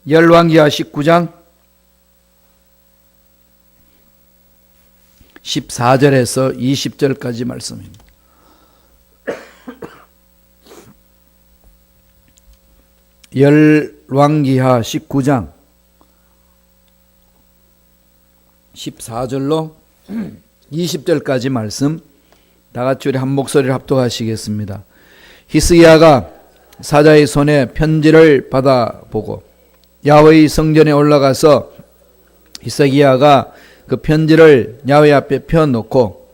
열왕기하 19장 14절에서 20절까지 말씀입니다. 열왕기하 19장 14절로 20절까지 말씀 다 같이 우리 한 목소리를 합독하시겠습니다. 히스기야가 사자의 손에 편지를 받아보고 야훼의 성전에 올라가서 히스기야가 그 편지를 야훼 앞에 펴놓고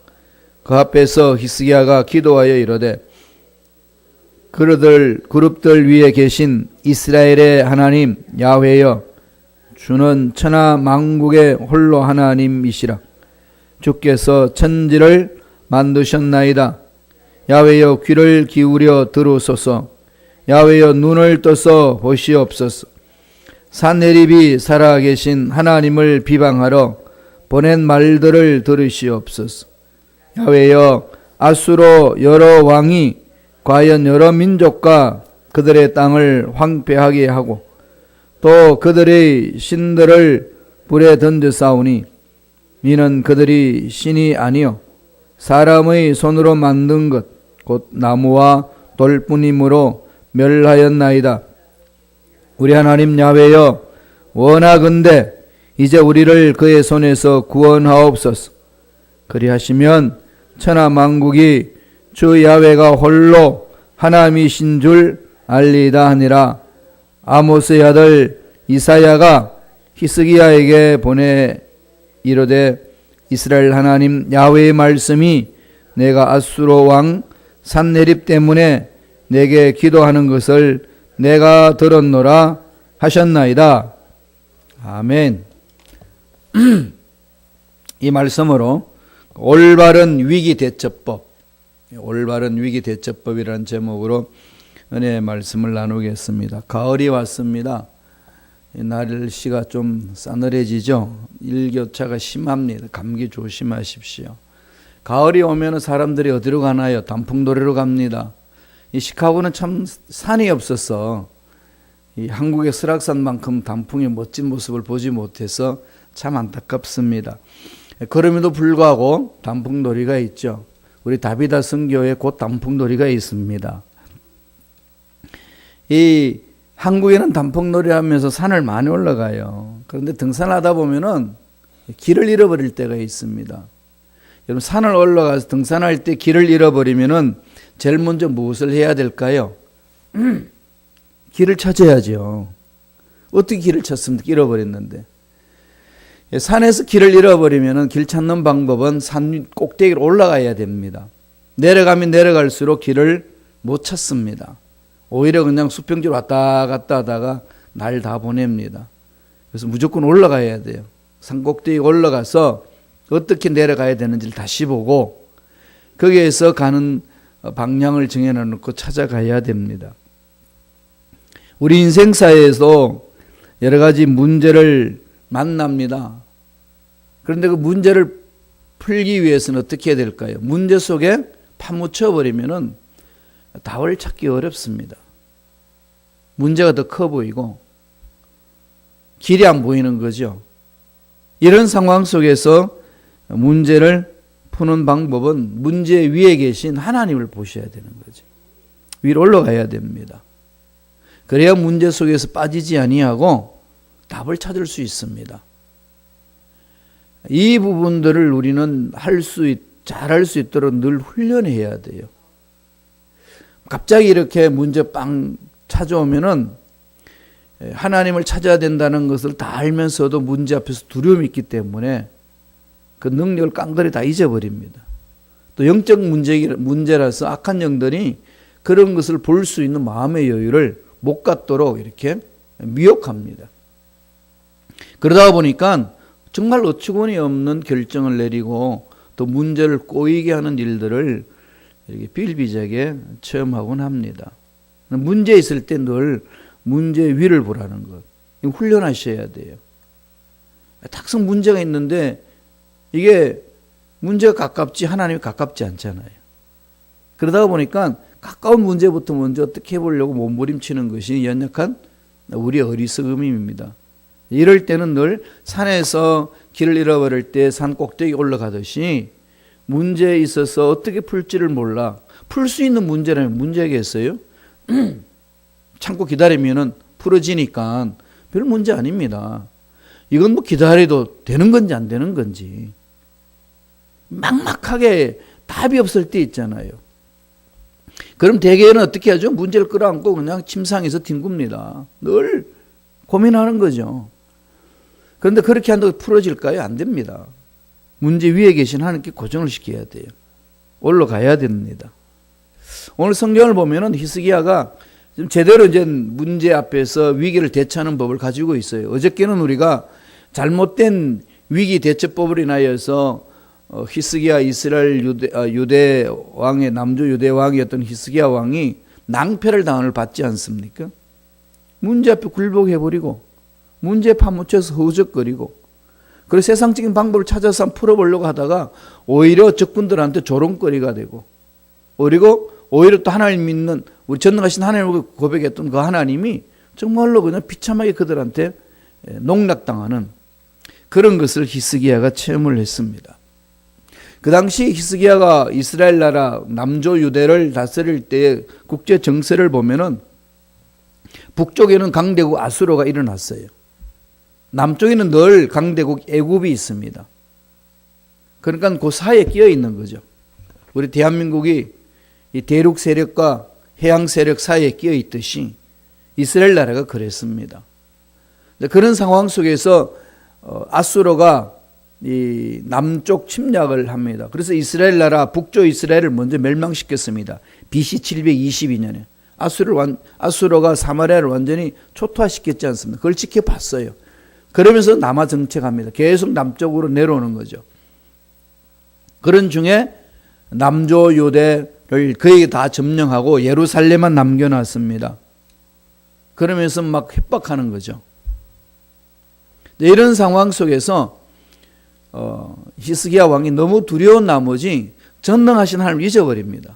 그 앞에서 히스기야가 기도하여 이르되 그룹들 위에 계신 이스라엘의 하나님 야훼여 주는 천하 만국의 홀로 하나님이시라. 주께서 천지를 만드셨나이다. 야훼여 귀를 기울여 들으소서. 야훼여 눈을 떠서 보시옵소서. 산헤립이 살아계신 하나님을 비방하러 보낸 말들을 들으시옵소서. 야훼여 아수로 여러 왕이 과연 여러 민족과 그들의 땅을 황폐하게 하고 또 그들의 신들을 불에 던져싸우니 이는 그들이 신이 아니요 사람의 손으로 만든 것 곧 나무와 돌뿐이므로 멸하였나이다. 우리 하나님 야훼여 원하건대 이제 우리를 그의 손에서 구원하옵소서. 그리하시면 천하 만국이 주 야훼가 홀로 하나님이신 줄 알리다 하니라. 아모스의 아들 이사야가 히스기야에게 보내 이르되 이스라엘 하나님 야훼의 말씀이 내가 아수로 왕 산헤립 때문에 내게 기도하는 것을 내가 들었노라 하셨나이다. 아멘. 이 말씀으로 올바른 위기 대처법이라는 제목으로 은혜의 말씀을 나누겠습니다. 가을이 왔습니다. 날씨가 좀 싸늘해지죠. 일교차가 심합니다. 감기 조심하십시오. 가을이 오면 사람들이 어디로 가나요? 단풍놀이로 갑니다. 이 시카고는 참 산이 없어서 이 한국의 설악산만큼 단풍의 멋진 모습을 보지 못해서 참 안타깝습니다. 그럼에도 불구하고 단풍놀이가 있죠. 우리 다비다 선교에 곧 단풍놀이가 있습니다. 이 한국에는 단풍놀이 하면서 산을 많이 올라가요. 그런데 등산하다 보면은 길을 잃어버릴 때가 있습니다. 여러분 산을 올라가서 등산할 때 길을 잃어버리면은 제일 먼저 무엇을 해야 될까요? 길을 찾아야죠. 어떻게 길을 찾습니까? 잃어버렸는데. 산에서 길을 잃어버리면은 길 찾는 방법은 산 꼭대기로 올라가야 됩니다. 내려가면 내려갈수록 길을 못 찾습니다. 오히려 그냥 수평지로 왔다 갔다 하다가 날 다 보냅니다. 그래서 무조건 올라가야 돼요. 산 꼭대기 올라가서 어떻게 내려가야 되는지를 다시 보고 거기에서 가는 방향을 정해놓고 찾아가야 됩니다. 우리 인생사에서 여러 가지 문제를 만납니다. 그런데 그 문제를 풀기 위해서는 어떻게 해야 될까요? 문제 속에 파묻혀버리면은 답을 찾기 어렵습니다. 문제가 더 커 보이고 길이 안 보이는 거죠. 이런 상황 속에서 문제를 푸는 방법은 문제 위에 계신 하나님을 보셔야 되는 거죠. 위로 올라가야 됩니다. 그래야 문제 속에서 빠지지 아니하고 답을 찾을 수 있습니다. 이 부분들을 우리는 잘할 수 있도록 늘 훈련해야 돼요. 갑자기 이렇게 문제 빵 찾아오면은 하나님을 찾아야 된다는 것을 다 알면서도 문제 앞에서 두려움이 있기 때문에 그 능력을 깡그리 다 잊어버립니다. 또 영적 문제라서 악한 영들이 그런 것을 볼 수 있는 마음의 여유를 못 갖도록 이렇게 미혹합니다. 그러다 보니까 정말 어처구니 없는 결정을 내리고 또 문제를 꼬이게 하는 일들을 이렇게 비일비재하게 체험하곤 합니다. 문제 있을 때 늘 문제 위를 보라는 것. 이거 훈련하셔야 돼요. 탁성 문제가 있는데 이게 문제가 가깝지 하나님이 가깝지 않잖아요. 그러다 보니까 가까운 문제부터 먼저 어떻게 해보려고 몸부림치는 것이 연약한 우리의 어리석음입니다. 이럴 때는 늘 산에서 길을 잃어버릴 때 산 꼭대기 올라가듯이 문제에 있어서 어떻게 풀지를 몰라. 풀 수 있는 문제라면 문제겠어요? 참고 기다리면은 풀어지니까 별 문제 아닙니다. 이건 뭐 기다려도 되는 건지 안 되는 건지. 막막하게 답이 없을 때 있잖아요. 그럼 대개는 어떻게 하죠? 문제를 끌어안고 그냥 침상에서 뒹굽니다. 늘 고민하는 거죠. 그런데 그렇게 한다고 풀어질까요? 안 됩니다. 문제 위에 계신 하나님께 고정을 시켜야 돼요. 올라가야 됩니다. 오늘 성경을 보면은 히스기야가 좀 제대로 이제 문제 앞에서 위기를 대처하는 법을 가지고 있어요. 어저께는 우리가 잘못된 위기 대처법을 인하여서 히스기야 이스라엘 유대 왕의 남조 유대 왕이었던 히스기야 왕이 낭패를 당함을 받지 않습니까? 문제 앞에 굴복해버리고 문제에 파묻혀서 허우적거리고 그래서 세상적인 방법을 찾아서 풀어보려고 하다가 오히려 적군들한테 조롱거리가 되고 그리고 오히려 또 하나님 믿는 우리 전능하신 하나님을 고백했던 그 하나님이 정말로 그냥 비참하게 그들한테 농락당하는 그런 것을 히스기야가 체험을 했습니다. 그 당시 히스기야가 이스라엘 나라 남조 유대를 다스릴 때의 국제 정세를 보면은 북쪽에는 강대국 아수르가 일어났어요. 남쪽에는 늘 강대국 애굽이 있습니다. 그러니까 그 사이에 끼어 있는 거죠. 우리 대한민국이 이 대륙 세력과 해양 세력 사이에 끼어 있듯이 이스라엘 나라가 그랬습니다. 그런 상황 속에서 아수르가 이 남쪽 침략을 합니다. 그래서 이스라엘 나라 북쪽 이스라엘을 먼저 멸망시켰습니다. BC 722년에 아수르가 사마리아를 완전히 초토화시켰지 않습니까? 그걸 지켜봤어요. 그러면서 남하 정책합니다. 계속 남쪽으로 내려오는 거죠. 그런 중에 남조 유대를 거의 다 점령하고 예루살렘만 남겨놨습니다. 그러면서 막 협박하는 거죠. 이런 상황 속에서 히스기야 왕이 너무 두려운 나머지 전능하신 하나님을 잊어버립니다.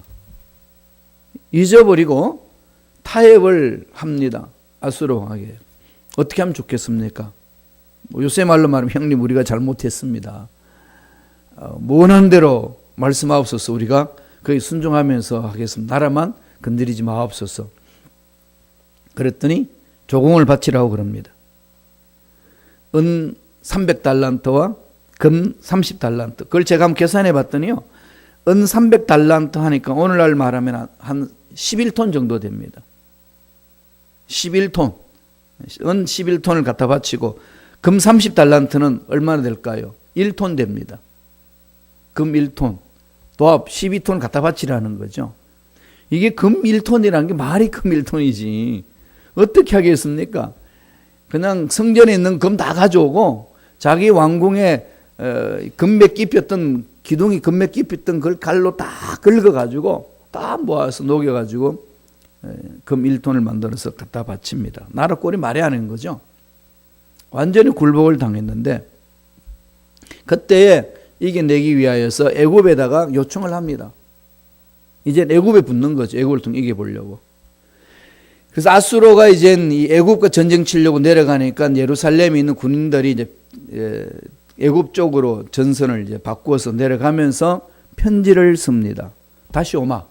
잊어버리고 타협을 합니다. 아수르 왕에게. 어떻게 하면 좋겠습니까? 요새 말로 말하면 형님 우리가 잘못했습니다. 원하는 대로 말씀하옵소서. 우리가 거의 순종하면서 하겠습니다. 나라만 건드리지 마옵소서. 그랬더니 조공을 바치라고 그럽니다. 은 300달란트와 금 30달란트. 그걸 제가 한번 계산해 봤더니요. 은 300달란트 하니까 오늘날 말하면 한 11톤 정도 됩니다. 11톤. 은 11톤을 갖다 바치고 금 30달란트는 얼마나 될까요? 1톤 됩니다. 금 1톤. 도합 12톤 갖다 바치라는 거죠. 이게 금 1톤이라는 게 말이 금 1톤이지. 어떻게 하겠습니까? 그냥 성전에 있는 금 다 가져오고 자기 왕궁에 금맥 깊였던 기둥이 금맥 깊였던 그걸 갈로 다 긁어가지고 다 모아서 녹여가지고 금 1톤을 만들어서 갖다 바칩니다. 나라 꼴이 말이 안 하는 거죠. 완전히 굴복을 당했는데 그때에 이겨내기 위하여서 애굽에다가 요청을 합니다. 이제 애굽에 붙는 거죠. 애굽을 통해 이겨보려고. 그래서 아수르가 이제 이 애굽과 전쟁 치려고 내려가니까 예루살렘에 있는 군인들이 이제 애굽 쪽으로 전선을 이제 바꾸어서 내려가면서 편지를 씁니다. 다시 오마.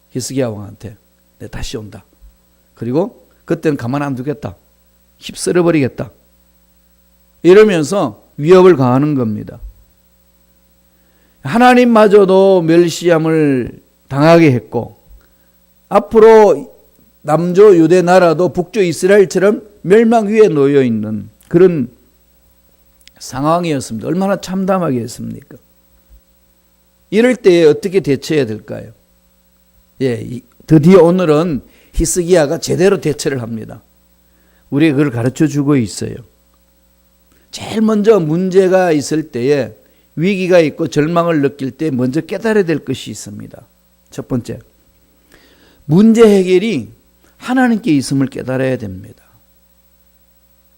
히스기야 왕한테. 네, 다시 온다. 그리고 그때는 가만 안 두겠다. 휩쓸어 버리겠다. 이러면서 위협을 가하는 겁니다. 하나님마저도 멸시함을 당하게 했고 앞으로 남조 유대 나라도 북조 이스라엘처럼 멸망 위에 놓여 있는 그런 상황이었습니다. 얼마나 참담하게 했습니까? 이럴 때에 어떻게 대처해야 될까요? 예, 드디어 오늘은 히스기야가 제대로 대처를 합니다. 우리가 그걸 가르쳐 주고 있어요. 제일 먼저 문제가 있을 때에 위기가 있고 절망을 느낄 때 먼저 깨달아야 될 것이 있습니다. 첫 번째, 문제 해결이 하나님께 있음을 깨달아야 됩니다.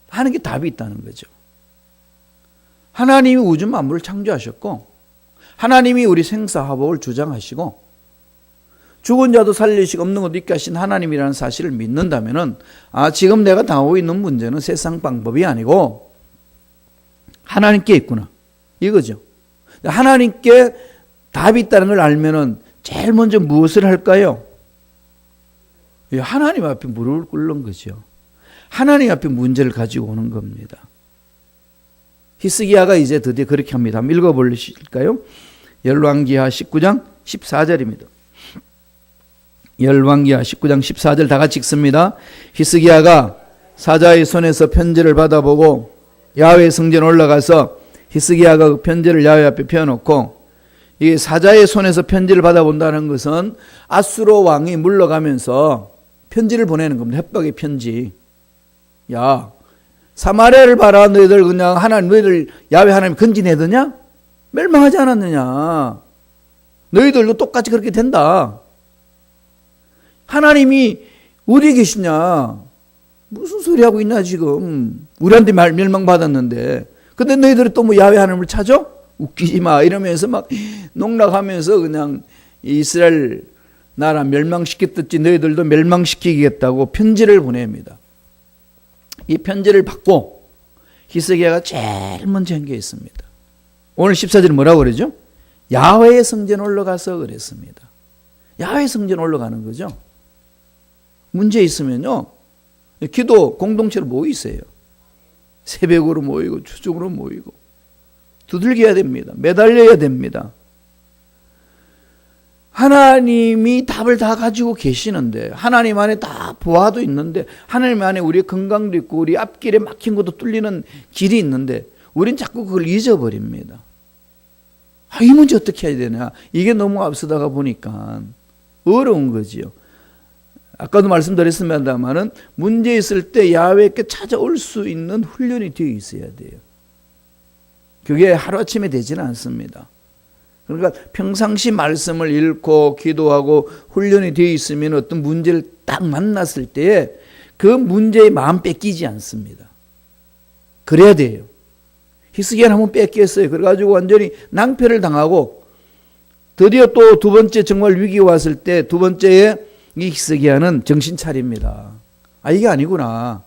하나님께 답이 있다는 거죠. 하나님이 우주 만물을 창조하셨고 하나님이 우리 생사화복을 주장하시고 죽은 자도 살리시고 없는 것도 있게 하신 하나님이라는 사실을 믿는다면은, 지금 내가 당하고 있는 문제는 세상 방법이 아니고 하나님께 있구나, 이거죠. 하나님께 답이 있다는 걸 알면은 제일 먼저 무엇을 할까요? 하나님 앞에 무릎을 꿇는 거죠. 하나님 앞에 문제를 가지고 오는 겁니다. 히스기야가 이제 드디어 그렇게 합니다. 한번 읽어보실까요? 열왕기하 19장 14절입니다. 열왕기하 19장 14절 다 같이 읽습니다. 히스기야가 사자의 손에서 편지를 받아보고 야훼 성전에 올라가서 히스기야가 그 편지를 야훼 앞에 펴놓고, 이 사자의 손에서 편지를 받아본다는 것은 아수로 왕이 물러가면서 편지를 보내는 겁니다. 협박의 편지. 야, 사마리아를 봐라. 너희들 그냥 너희들 야훼 하나님 건지내더냐? 멸망하지 않았느냐? 너희들도 똑같이 그렇게 된다. 하나님이 어디 계시냐? 무슨 소리 하고 있냐 지금? 우리한테 멸망받았는데. 근데 너희들이 또 뭐 야훼 하나님을 찾아? 웃기지 마. 이러면서 막 농락하면서 그냥 이스라엘 나라 멸망시켰듯이 너희들도 멸망시키겠다고 편지를 보냅니다. 이 편지를 받고 히스기야가 제일 먼저 한 게 있습니다. 오늘 14절에 뭐라고 그러죠? 야훼의 성전 올라가서 그랬습니다. 야훼 성전 올라가는 거죠. 문제 있으면요, 기도 공동체로 모이세요. 새벽으로 모이고 주중으로 모이고 두들겨야 됩니다. 매달려야 됩니다. 하나님이 답을 다 가지고 계시는데, 하나님 안에 다 보아도 있는데, 하나님 안에 우리의 건강도 있고 우리 앞길에 막힌 것도 뚫리는 길이 있는데 우린 자꾸 그걸 잊어버립니다. 이 문제 어떻게 해야 되나? 이게 너무 앞서다가 보니까 어려운 거지요. 아까도 말씀드렸습니다만은 문제 있을 때 야훼께 찾아올 수 있는 훈련이 되어 있어야 돼요. 그게 하루아침에 되지는 않습니다. 그러니까 평상시 말씀을 읽고 기도하고 훈련이 되어 있으면 어떤 문제를 딱 만났을 때에 그 문제의 마음 뺏기지 않습니다. 그래야 돼요. 히스기야는 한번 뺏겼어요. 그래가지고 완전히 낭패를 당하고 드디어 또 두 번째 정말 위기가 왔을 때 두 번째에 이 히스기야는 정신 차립니다. 이게 아니구나.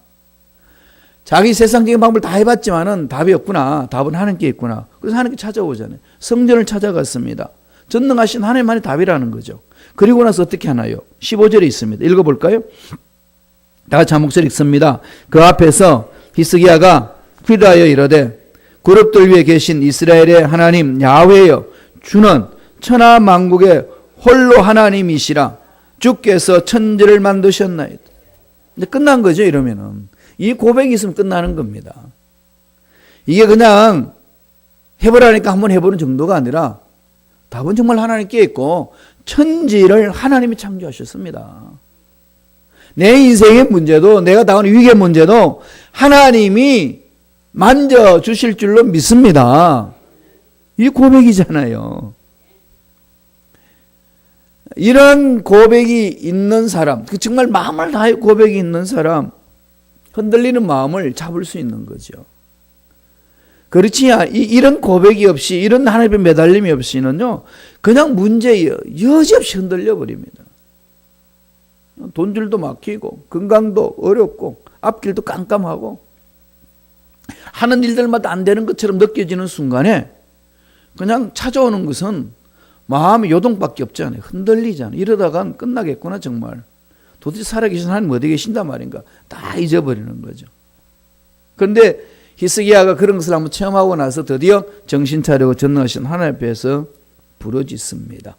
자기 세상적인 방법을 다 해봤지만은 답이 없구나. 답은 하나님께 있구나. 그래서 하나님께 찾아오잖아요. 성전을 찾아갔습니다. 전능하신 하나님만의 답이라는 거죠. 그리고 나서 어떻게 하나요? 15절에 있습니다. 읽어볼까요? 다 같이 한 목소리 읽습니다. 그 앞에서 히스기야가 기도하여 이르되, 그룹들 위에 계신 이스라엘의 하나님 야훼여, 주는 천하 만국의 홀로 하나님이시라. 주께서 천지를 만드셨나이다. 이제 끝난 거죠. 이러면은 이 고백이 있으면 끝나는 겁니다. 이게 그냥 해보라니까 한번 해보는 정도가 아니라 답은 정말 하나님께 있고 천지를 하나님이 창조하셨습니다. 내 인생의 문제도, 내가 당하는 위기의 문제도 하나님이 만져주실 줄로 믿습니다. 이 고백이잖아요. 이런 고백이 있는 사람, 정말 마음을 다해 고백이 있는 사람, 흔들리는 마음을 잡을 수 있는 거죠. 그렇지, 이런 고백이 없이, 이런 하나님의 매달림이 없이는요, 그냥 문제에 여지없이 흔들려 버립니다. 돈줄도 막히고, 건강도 어렵고, 앞길도 깜깜하고, 하는 일들마다 안 되는 것처럼 느껴지는 순간에 그냥 찾아오는 것은 마음이 요동밖에 없잖아요. 흔들리잖아요. 이러다간 끝나겠구나 정말. 도대체 살아계신 하나님 어디 계신단 말인가. 다 잊어버리는 거죠. 그런데 히스기야가 그런 것을 한번 체험하고 나서 드디어 정신 차리고 전능하신 하나님 앞에서 부르짖습니다.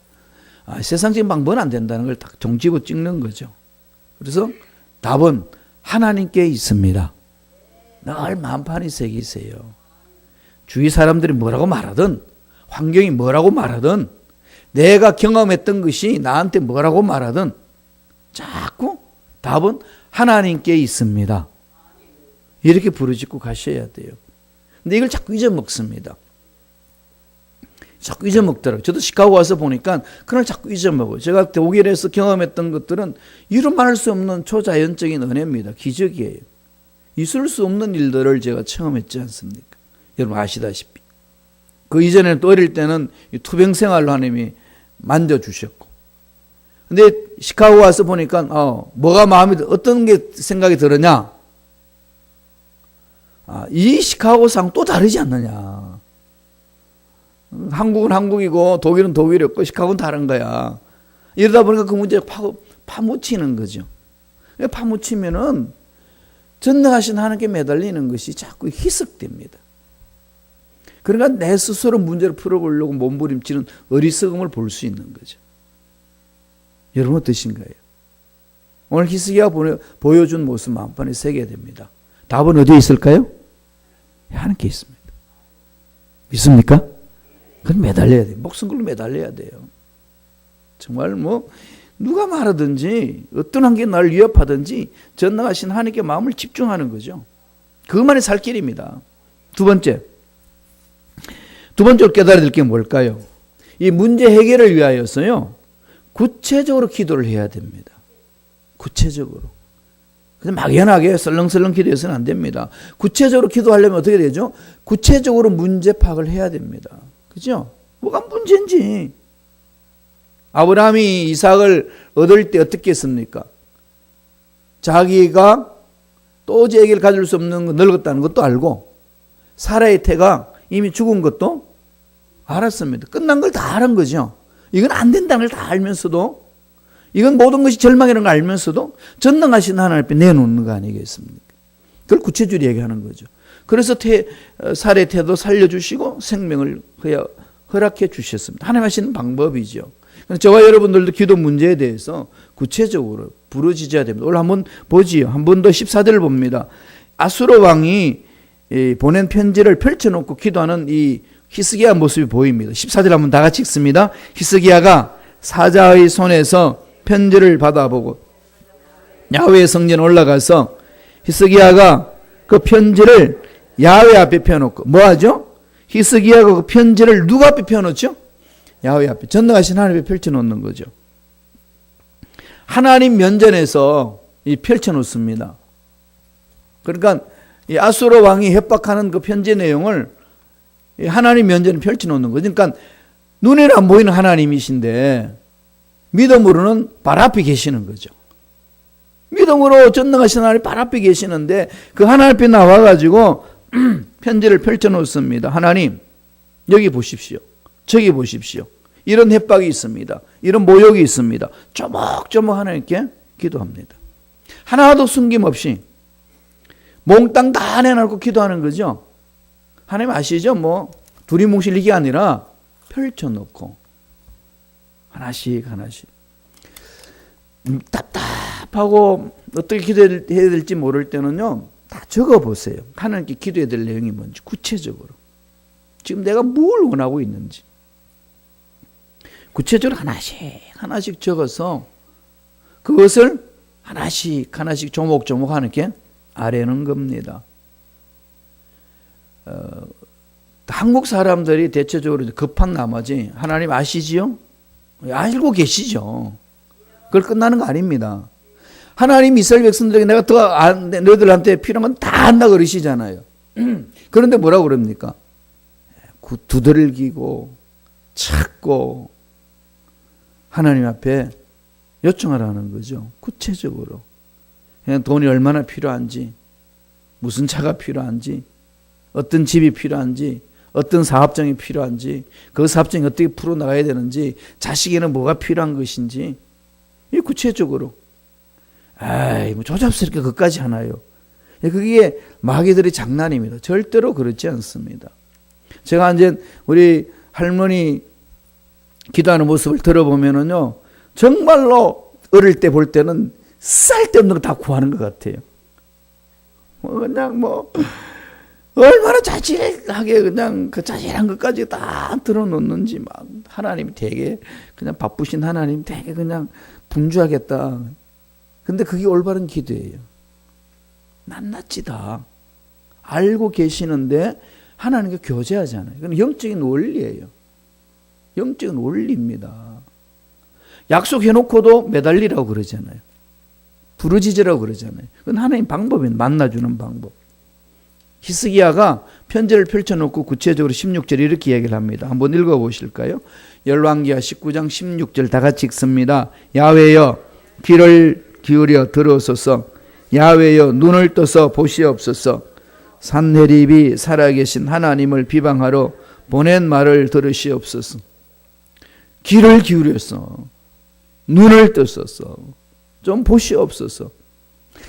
세상적인 방법은 안 된다는 걸 딱 종집어 찍는 거죠. 그래서 답은 하나님께 있습니다. 늘 마음판이 새기세요. 주위 사람들이 뭐라고 말하든, 환경이 뭐라고 말하든, 내가 경험했던 것이 나한테 뭐라고 말하든 자꾸 답은 하나님께 있습니다. 이렇게 부르짖고 가셔야 돼요. 근데 이걸 자꾸 잊어먹습니다. 자꾸 잊어먹더라고요. 저도 시카고 와서 보니까 그걸 자꾸 잊어먹어요. 제가 독일에서 경험했던 것들은 이루 말할 수 없는 초자연적인 은혜입니다. 기적이에요. 있을 수 없는 일들을 제가 체험했지 않습니까? 여러분 아시다시피. 그 이전에는 또 어릴 때는 투병 생활로 하나님이 만져주셨고. 근데 시카고 와서 보니까 뭐가 어떤 게 생각이 들었냐? 이 시카고상 또 다르지 않느냐? 한국은 한국이고 독일은 독일이었고 시카고는 다른 거야. 이러다 보니까 그 문제가 파묻히는 거죠. 파묻히면은 전능하신 하나님께 매달리는 것이 자꾸 희석됩니다. 그러니까 내 스스로 문제를 풀어보려고 몸부림치는 어리석음을 볼 수 있는 거죠. 여러분 어떠신가요? 오늘 히스기야가 보여준 모습 만판에 새겨야 됩니다. 답은 어디에 있을까요? 하나님께 있습니다. 믿습니까? 그건 매달려야 돼요. 목숨 걸고 매달려야 돼요. 정말 누가 말하든지 어떤 한게 나를 위협하든지 전능하신 하나님께 마음을 집중하는 거죠. 그것만이 살 길입니다. 두 번째로 깨달아야 될 게 뭘까요? 이 문제 해결을 위하여서요, 구체적으로 기도를 해야 됩니다. 구체적으로. 그냥 막연하게 설렁설렁 기도해서는 안 됩니다. 구체적으로 기도하려면 어떻게 되죠? 구체적으로 문제 파악을 해야 됩니다. 그죠? 뭐가 문제인지. 아브라함이 이삭을 얻을 때 어떻게 했습니까? 자기가 도저히 아기를 가질 수 없는 거 늙었다는 것도 알고 사라의 태가 이미 죽은 것도 알았습니다. 끝난 걸 다 알은 거죠. 이건 안 된다는 걸 다 알면서도, 이건 모든 것이 절망이라는 걸 알면서도 전능하신 하나님 앞에 내놓는 거 아니겠습니까? 그걸 구체적으로 얘기하는 거죠. 그래서 사라의 태도 살려주시고 생명을 허락해 주셨습니다. 하나님 하시는 방법이죠. 저와 여러분들도 기도 문제에 대해서 구체적으로 부르짖어야 됩니다. 오늘 한번 보지요. 한 번 더 14절을 봅니다. 아수르 왕이 보낸 편지를 펼쳐놓고 기도하는 이 히스기야 모습이 보입니다. 14절 한번 다 같이 읽습니다. 히스기야가 사자의 손에서 편지를 받아보고 야훼의 성전에 올라가서 히스기야가 그 편지를 야훼 앞에 펴놓고 뭐하죠? 히스기야가 그 편지를 누구 앞에 펴놓죠? 야훼 앞에, 전능하신 하나님 앞에 펼쳐놓는 거죠. 하나님 면전에서 펼쳐놓습니다. 그러니까 이 아수르 왕이 협박하는 그 편지 내용을 하나님 면전에 펼쳐놓는 거죠. 그러니까 눈에는 안 보이는 하나님이신데 믿음으로는 발 앞에 계시는 거죠. 믿음으로 전능하신 하나님 발 앞에 계시는데 그 하나님 앞에 나와가지고 편지를 펼쳐놓습니다. 하나님, 여기 보십시오. 저기 보십시오. 이런 협박이 있습니다. 이런 모욕이 있습니다. 조목조목 하나님께 기도합니다. 하나도 숨김없이 몽땅 다 내놓고 기도하는 거죠. 하나님 아시죠? 두리뭉실 이게 아니라 펼쳐놓고 하나씩 답답하고 어떻게 기도해야 될지 모를 때는요, 다 적어보세요. 하나님께 기도해야 될 내용이 뭔지 구체적으로. 지금 내가 뭘 원하고 있는지 구체적으로 하나씩 적어서 그것을 하나씩 조목조목 하나님께 아뢰는 겁니다. 한국 사람들이 대체적으로 급한 나머지 하나님 아시지요? 알고 계시죠. 그걸 끝나는 거 아닙니다. 하나님 이스라엘 백성들에게 내가 너희들한테 필요한 건 다 한다 그러시잖아요. 그런데 뭐라고 그럽니까? 두들기고 찾고 하나님 앞에 요청하라는 거죠. 구체적으로. 그냥 돈이 얼마나 필요한지, 무슨 차가 필요한지, 어떤 집이 필요한지, 어떤 사업장이 필요한지, 그 사업장이 어떻게 풀어나가야 되는지, 자식에는 뭐가 필요한 것인지, 이 구체적으로. 조잡스럽게 그것까지 하나요? 그게 마귀들의 장난입니다. 절대로 그렇지 않습니다. 제가 이제 우리 할머니 기도하는 모습을 들어보면은요, 정말로 어릴 때 볼 때는 쓸데없는 거 다 구하는 것 같아요. 그냥 얼마나 자질하게 그냥 그 자질한 것까지 다 들어놓는지 막 하나님이 되게 그냥 바쁘신 하나님 되게 그냥 분주하겠다. 근데 그게 올바른 기도예요. 낱낱이 다 알고 계시는데 하나님과 교제하잖아요. 그건 영적인 원리예요. 영적인 원리입니다. 약속해놓고도 매달리라고 그러잖아요. 부르짖으라고 그러잖아요. 그건 하나님 방법이에요. 만나주는 방법. 히스기야가 편지를 펼쳐놓고 구체적으로 16절 이렇게 얘기를 합니다. 한번 읽어보실까요? 열왕기하 19장 16절 다 같이 읽습니다. 야훼여 귀를 기울여 들으소서. 야훼여 눈을 떠서 보시옵소서. 산헤립이 살아계신 하나님을 비방하러 보낸 말을 들으시옵소서. 귀를 기울였어. 눈을 떴었어. 좀 보시옵소서.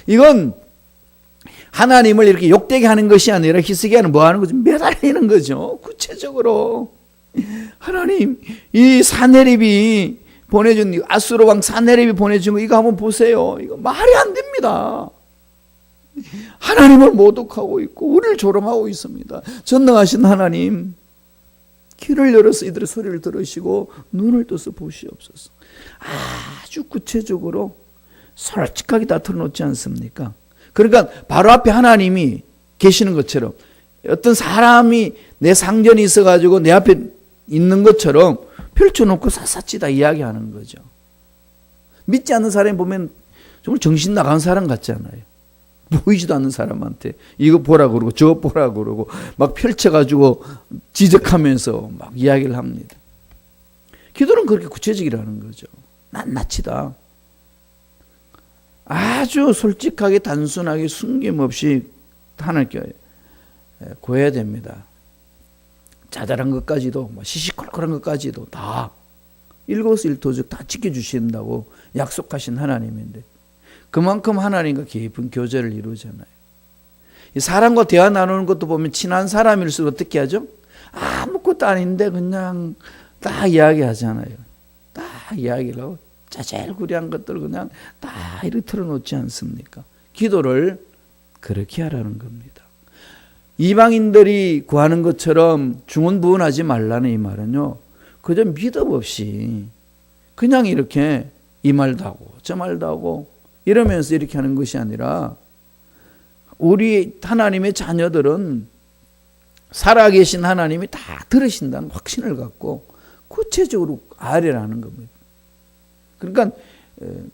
이건 하나님을 이렇게 욕되게 하는 것이 아니라 히스기야는 뭐 하는 거죠? 매달리는 거죠. 구체적으로. 하나님, 이 산헤립이 보내준, 아수르 왕 산헤립이 보내준 거 이거 한번 보세요. 이거 말이 안 됩니다. 하나님을 모독하고 있고 우리를 조롱하고 있습니다. 전능하신 하나님, 귀를 열어서 이들의 소리를 들으시고 눈을 떠서 보시옵소서. 아주 구체적으로 솔직하게 다 털어놓지 않습니까? 그러니까 바로 앞에 하나님이 계시는 것처럼 어떤 사람이 내 상전이 있어가지고 내 앞에 있는 것처럼 펼쳐놓고 샅샅이 다 이야기하는 거죠. 믿지 않는 사람이 보면 정말 정신 나간 사람 같잖아요. 보이지도 않는 사람한테 이거 보라 그러고 저거 보라 그러고 막 펼쳐가지고 지적하면서 막 이야기를 합니다. 기도는 그렇게 구체적이라는 거죠. 낱낱이다. 아주 솔직하게 단순하게 숨김없이 하나님께 구해야 됩니다. 자잘한 것까지도 시시콜콜한 것까지도 다 일거수일투족 다 지켜주신다고 약속하신 하나님인데 그만큼 하나님과 깊은 교제를 이루잖아요. 사람과 대화 나누는 것도 보면 친한 사람일수록 어떻게 하죠? 아무것도 아닌데 그냥 다 이야기하잖아요. 다 이야기를 하고 자잘구리한 것들 그냥 다 이렇게 털어놓지 않습니까? 기도를 그렇게 하라는 겁니다. 이방인들이 구하는 것처럼 중언부언하지 말라는 이 말은요. 그저 믿음 없이 그냥 이렇게 이 말도 하고 저 말도 하고 이러면서 이렇게 하는 것이 아니라 우리 하나님의 자녀들은 살아계신 하나님이 다 들으신다는 확신을 갖고 구체적으로 아뢰라는 겁니다. 그러니까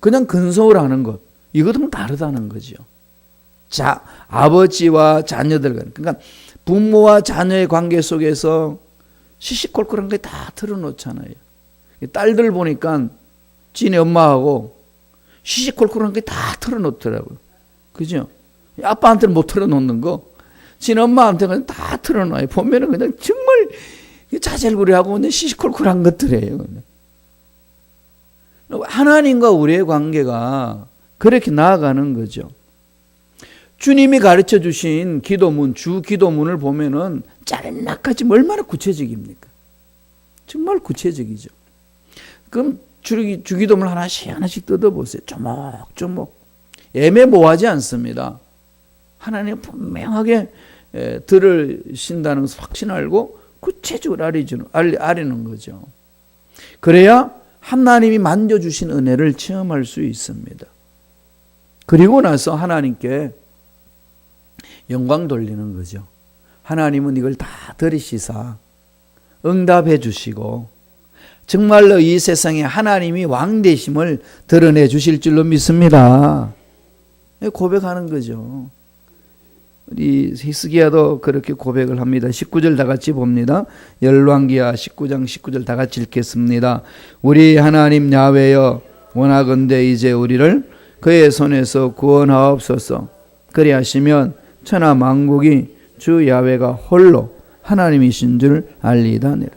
그냥 근소를 하는 것 이것은 다르다는 거죠. 자, 아버지와 자녀들 그러니까 부모와 자녀의 관계 속에서 시시콜콜한 게 다 털어놓잖아요. 딸들 보니까 지네 엄마하고 시시콜콜한 게 다 털어놓더라고요. 그죠? 아빠한테는 못 털어놓는 거 지네 엄마한테는 다 털어놔요. 보면은 그냥 정말 자잘구레하고 그냥 시시콜콜한 것들이에요. 그냥. 하나님과 우리의 관계가 그렇게 나아가는 거죠. 주님이 가르쳐 주신 기도문, 주 기도문을 보면은 짤막하지 얼마나 구체적입니까? 정말 구체적이죠. 그럼 주기도문 하나씩 뜯어보세요. 조목조목. 애매모호하지 않습니다. 하나님 분명하게 들으신다는 것을 확신 알고 구체적으로 아뢰는 거죠. 그래야 하나님이 만져주신 은혜를 체험할 수 있습니다. 그리고 나서 하나님께 영광 돌리는 거죠. 하나님은 이걸 다 들으시사 응답해 주시고 정말로 이 세상에 하나님이 왕 되심을 드러내 주실 줄로 믿습니다. 고백하는 거죠. 우리 히스기야도 그렇게 고백을 합니다. 19절 다 같이 봅니다. 열왕기하 19장 19절 다 같이 읽겠습니다. 우리 하나님 야훼여 원하건대 이제 우리를 그의 손에서 구원하옵소서. 그리하시면 천하 만국이 주 야훼가 홀로 하나님이신 줄 알리다니라.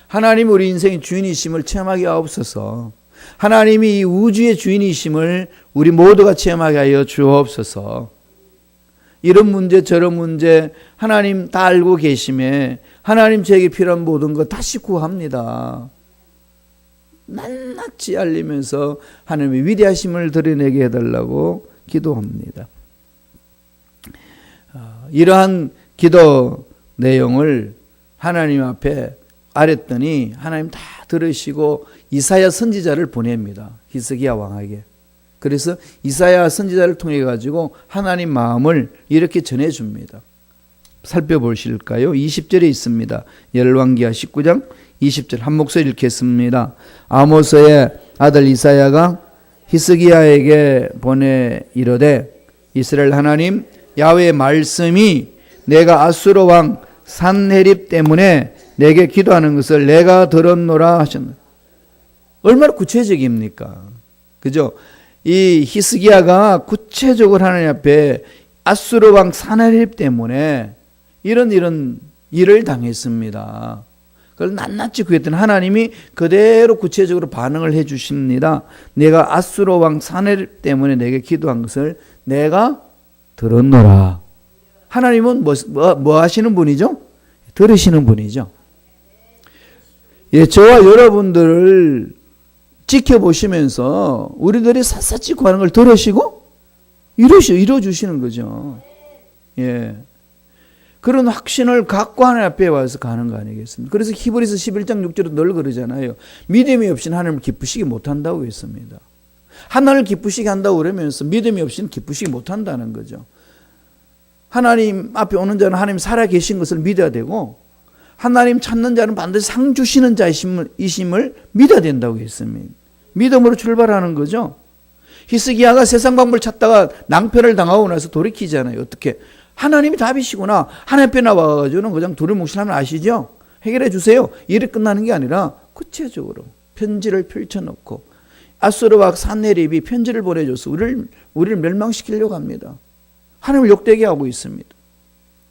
하나님 우리 인생의 주인이심을 체험하게 하옵소서. 하나님이 이 우주의 주인이심을 우리 모두가 체험하게 하여 주옵소서. 이런 문제 저런 문제 하나님 다 알고 계심에 하나님 저에게 필요한 모든 것 다시 구합니다. 낱낱이 알리면서 하나님의 위대하심을 드러내게 해달라고 기도합니다. 이러한 기도 내용을 하나님 앞에 아랬더니 하나님 다 들으시고 이사야 선지자를 보냅니다. 히스기야 왕에게. 그래서 이사야 선지자를 통해 가지고 하나님 마음을 이렇게 전해줍니다. 살펴보실까요? 20절에 있습니다. 열왕기하 19장 20절 한 목소리 읽겠습니다. 아모스의 아들 이사야가 히스기야에게 보내 이르되 이스라엘 하나님 야훼의 말씀이 내가 아수르 왕 산헤립 때문에 내게 기도하는 것을 내가 들었노라 하셨나. 얼마나 구체적입니까? 그죠? 이 히스기야가 구체적으로 하나님 앞에 아수르 왕 산헤립 때문에 이런 일을 당했습니다. 그걸 낱낱이 구했더니 하나님이 그대로 구체적으로 반응을 해 주십니다. 내가 아수르 왕 산헤립 때문에 내게 기도한 것을 내가 들었노라. 하나님은 뭐 하시는 분이죠? 들으시는 분이죠. 예, 저와 여러분들을 지켜보시면서 우리들이 샅샅이 구하는 걸 들으시고 이루어주시는 거죠. 예. 그런 확신을 갖고 하나님 앞에 와서 가는 거 아니겠습니까? 그래서 히브리서 11장 6절에 늘 그러잖아요. 믿음이 없이는 하나님을 기쁘시게 못한다고 했습니다. 하나님을 기쁘시게 한다고 그러면서 믿음이 없이는 기쁘시게 못한다는 거죠. 하나님 앞에 오는 자는 하나님 살아계신 것을 믿어야 되고 하나님 찾는 자는 반드시 상 주시는 자이심을 믿어야 된다고 했습니다. 믿음으로 출발하는 거죠. 히스기야가 세상 방법을 찾다가 낭패를 당하고 나서 돌이키잖아요. 어떻게? 하나님이 답이시구나. 하나님 앞에 나와가지고는 그냥 두리뭉실하면 아시죠? 해결해 주세요. 일이 끝나는 게 아니라 구체적으로 편지를 펼쳐놓고 아수르 왕 산헤립이 편지를 보내줘서 우리를 멸망시키려고 합니다. 하나님을 욕되게 하고 있습니다.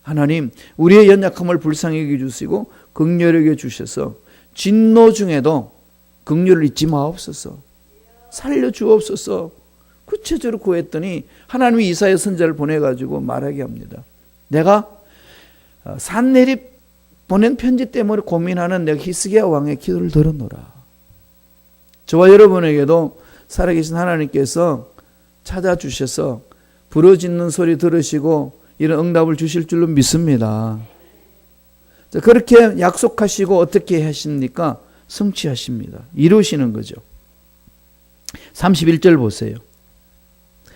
하나님, 우리의 연약함을 불쌍히 여겨주시고 긍휼히 여겨주셔서 진노 중에도 긍휼을 잊지 마옵소서. 살려주옵소서. 구체적으로 구했더니 하나님이 이사야 선지자를 보내가지고 말하게 합니다. 내가 산헤립 보낸 편지 때문에 고민하는 내가 히스기야 왕의 기도를 들었노라. 저와 여러분에게도 살아계신 하나님께서 찾아주셔서 부르짖는 소리 들으시고 이런 응답을 주실 줄로 믿습니다. 자, 그렇게 약속하시고 어떻게 하십니까? 성취하십니다. 이루시는 거죠. 31절 보세요.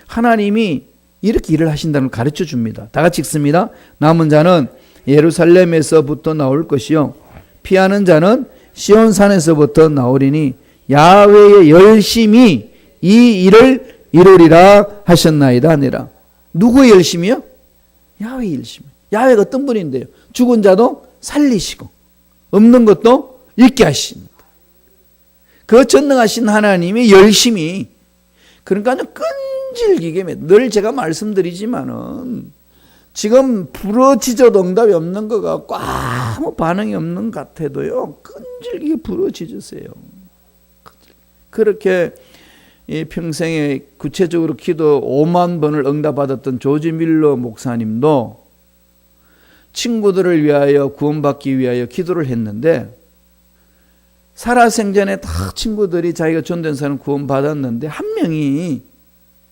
하나님이 이렇게 일을 하신다는 걸 가르쳐 줍니다. 다 같이 읽습니다. 남은 자는 예루살렘에서부터 나올 것이요 피하는 자는 시온산에서부터 나오리니 야훼의 열심이 이 일을 이루리라 하셨나이다 하니라. 누구의 열심이요? 야훼의 열심. 야훼가 어떤 분인데요? 죽은 자도 살리시고 없는 것도 있게 하십니다. 그 전능하신 하나님이 열심히, 그러니까 끈질기게, 늘 제가 말씀드리지만은 지금 부러지져도 응답이 없는 것 같고 아무 반응이 없는 것 같아도요 끈질기게 부러지주세요. 그렇게 평생에 구체적으로 기도 5만 번을 응답받았던 조지 밀러 목사님도 친구들을 위하여 구원받기 위하여 기도를 했는데 살아생전에 다 친구들이 자기가 전도한 사람 구원받았는데 한 명이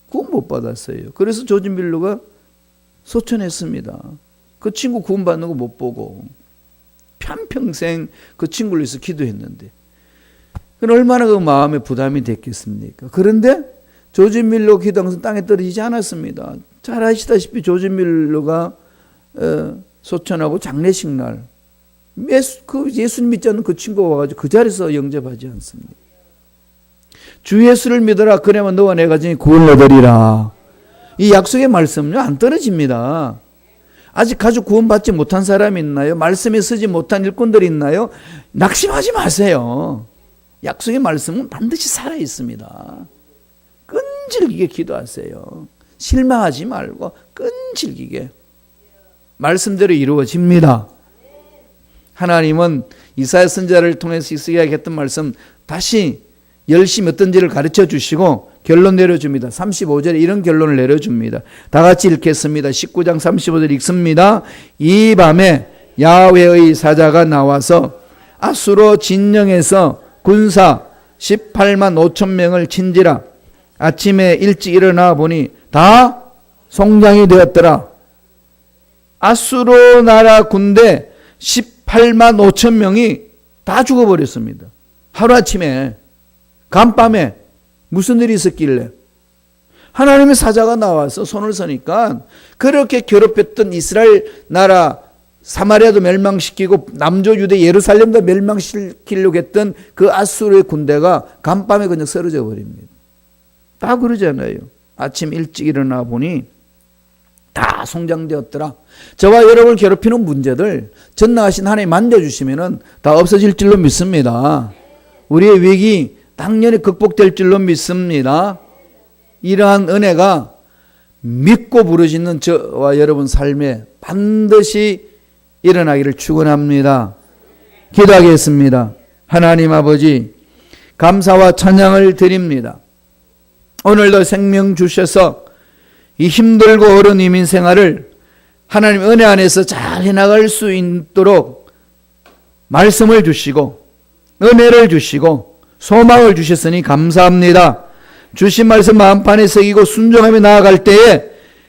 구원 못 받았어요. 그래서 조지 밀러가 소천했습니다. 그 친구 구원받는 거 못 보고 편평생 그 친구를 위해서 기도했는데 얼마나 그 마음에 부담이 됐겠습니까? 그런데 조지 밀러 기도한 것은 땅에 떨어지지 않았습니다. 잘 아시다시피 조지 밀러가 소천하고 장례식 날 예수님 믿지 않는 그 친구가 와가지고 그 자리에서 영접하지 않습니다. 주 예수를 믿어라. 그래야만 너와 내 가정이 구원을 얻으리라. 이 약속의 말씀은요 안 떨어집니다. 아직 가족 구원받지 못한 사람이 있나요? 말씀에 쓰지 못한 일꾼들이 있나요? 낙심하지 마세요. 약속의 말씀은 반드시 살아있습니다. 끈질기게 기도하세요. 실망하지 말고 끈질기게 말씀대로 이루어집니다. 하나님은 이사야 선지자를 통해서 히스기야에게 했던 말씀 다시 열심히 어떤지를 가르쳐 주시고 결론 내려줍니다. 35절에 이런 결론을 내려줍니다. 다 같이 읽겠습니다. 19장 35절 읽습니다. 이 밤에 야훼의 사자가 나와서 아수르 진영에서 군사 18만 5천 명을 친지라. 아침에 일찍 일어나 보니 다 송장이 되었더라. 아수르 나라 군대 18만 5천 명이 다 죽어버렸습니다. 하루아침에 간밤에 무슨 일이 있었길래 하나님의 사자가 나와서 손을 서니까 그렇게 괴롭혔던 이스라엘 나라 사마리아도 멸망시키고 남조 유대 예루살렘도 멸망시키려고 했던 그 아수르의 군대가 간밤에 그냥 쓰러져 버립니다. 다 그러잖아요. 아침 일찍 일어나 보니 다 성장되었더라. 저와 여러분을 괴롭히는 문제들 전능하신 하나님 만져주시면은 다 없어질 줄로 믿습니다. 우리의 위기 당연히 극복될 줄로 믿습니다. 이러한 은혜가 믿고 부르짖는 저와 여러분 삶에 반드시 일어나기를 축원합니다. 기도하겠습니다. 하나님 아버지, 감사와 찬양을 드립니다. 오늘도 생명 주셔서 이 힘들고 어려운 이민 생활을 하나님 은혜 안에서 잘 해나갈 수 있도록 말씀을 주시고 은혜를 주시고 소망을 주셨으니 감사합니다. 주신 말씀 마음판에 새기고 순종하며 나아갈 때에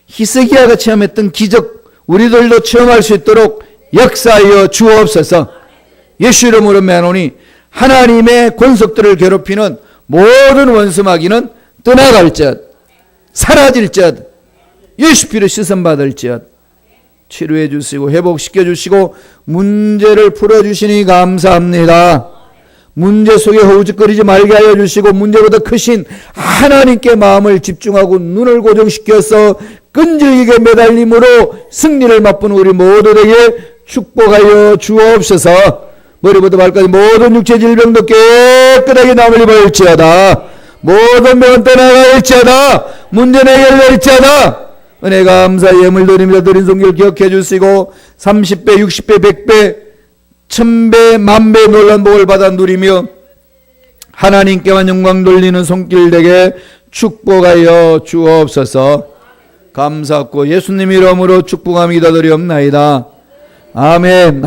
히스기야가 체험했던 기적 우리들도 체험할 수 있도록 역사하여 주옵소서. 예수 이름으로 매노니 하나님의 권속들을 괴롭히는 모든 원수마귀는 떠나갈지어다, 사라질지어다, 예수 피로 씻음받을지어다. 치료해 주시고 회복시켜 주시고 문제를 풀어주시니 감사합니다. 문제 속에 허우적거리지 말게 하여 주시고 문제보다 크신 하나님께 마음을 집중하고 눈을 고정시켜서 끈질기게 매달림으로 승리를 맛보는 우리 모두에게 축복하여 주옵소서. 머리부터 발까지 모든 육체 질병도 깨끗하게 남을 입을지어다. 모든 병은 떠나갈지어다. 문제는 해결될지어다. 은혜 감사 예물 드리며 드린 손길 기억해 주시고 30배 60배 100배 1000배 만배 놀란 복을 받아 누리며 하나님께만 영광 돌리는 손길 되게 축복하여 주옵소서. 감사하고 예수님 이름으로 축복함이 기도드리옵나이다. 아멘.